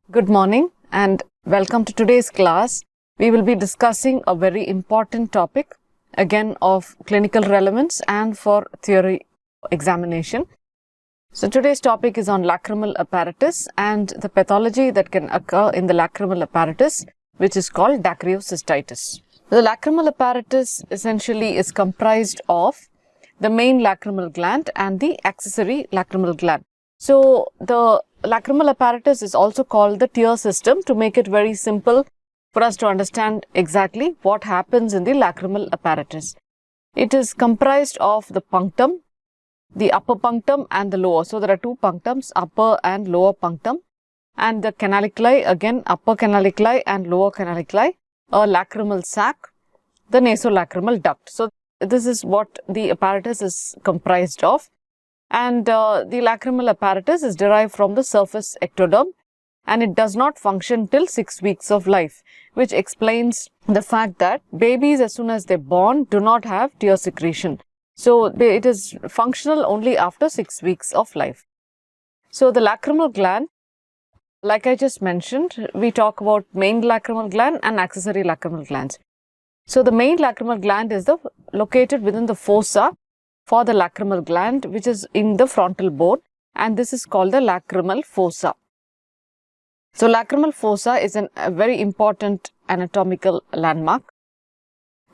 Good morning and welcome to today's class. We will be discussing a very important topic, again of clinical relevance and for theory examination. So today's topic is on lacrimal apparatus and the pathology that can occur in the lacrimal apparatus, which is called Dacryocystitis. The lacrimal apparatus essentially is comprised of the main lacrimal gland and the accessory lacrimal gland. So the lacrimal apparatus is also called the tear system to make it very simple for us to understand exactly what happens in the lacrimal apparatus. It is comprised of the punctum, the upper punctum and the lower. So there are two punctums, upper and lower punctum, and the canaliculi, again upper canaliculi and lower canaliculi, a lacrimal sac, the nasolacrimal duct. So this is what the apparatus is comprised of. And the lacrimal apparatus is derived from the surface ectoderm and it does not function till 6 weeks of life, which explains the fact that babies, as soon as they're born, do not have tear secretion. So it is functional only after 6 weeks of life. So the lacrimal gland, like I just mentioned, we talk about main lacrimal gland and accessory lacrimal glands. So the main lacrimal gland is located within the fossa for the lacrimal gland, which is in the frontal bone, and this is called the lacrimal fossa. So lacrimal fossa is a very important anatomical landmark.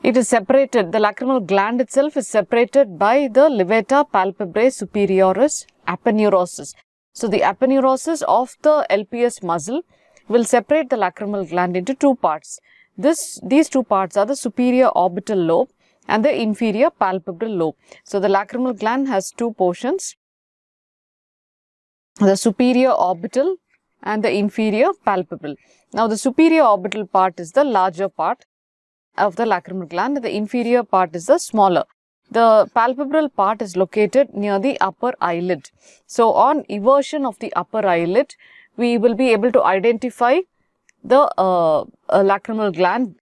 It is separated, the lacrimal gland itself is separated by the levator palpebrae superioris aponeurosis. So the aponeurosis of the LPS muscle will separate the lacrimal gland into two parts. These two parts are the superior orbital lobe and the inferior palpebral lobe. So the lacrimal gland has two portions, the superior orbital and the inferior palpebral. Now the superior orbital part is the larger part of the lacrimal gland and the inferior part is the smaller. The palpebral part is located near the upper eyelid. So on eversion of the upper eyelid, we will be able to identify the lacrimal gland.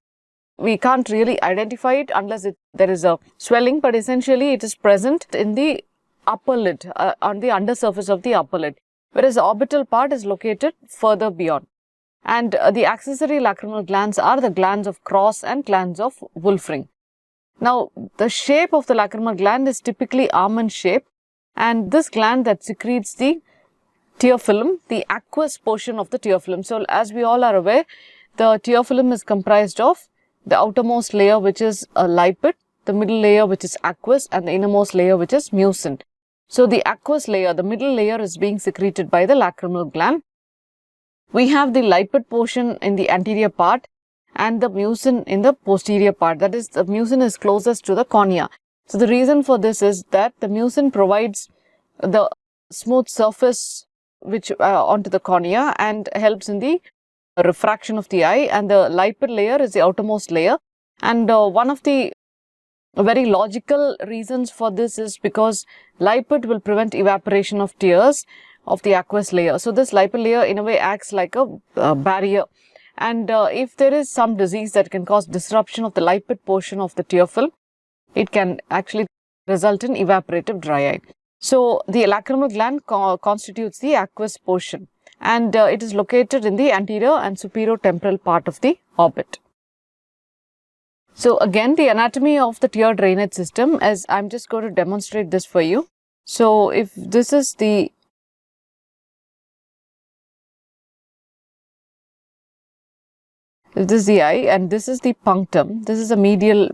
We can't really identify it unless there is a swelling, but essentially it is present in the upper lid, on the undersurface of the upper lid, whereas the orbital part is located further beyond. And the accessory lacrimal glands are the glands of Cross and glands of Wolfring. Now, the shape of the lacrimal gland is typically almond shape, and this gland that secretes the tear film, the aqueous portion of the tear film. So, as we all are aware, the tear film is comprised of the outermost layer, which is a lipid, the middle layer, which is aqueous, and the innermost layer, which is mucin. So the aqueous layer, the middle layer, is being secreted by the lacrimal gland. We have the lipid portion in the anterior part and the mucin in the posterior part. That is, the mucin is closest to the cornea. So the reason for this is that the mucin provides the smooth surface which onto the cornea and helps in the refraction of the eye, and the lipid layer is the outermost layer. And one of the very logical reasons for this is because lipid will prevent evaporation of tears of the aqueous layer. So this lipid layer in a way acts like a barrier, and if there is some disease that can cause disruption of the lipid portion of the tear film, it can actually result in evaporative dry eye. So the lacrimal gland constitutes the aqueous portion, and it is located in the anterior and superior temporal part of the orbit. So again, the anatomy of the tear drainage system, as I'm just going to demonstrate this for you. So if this is the eye and this is the punctum, this is a medial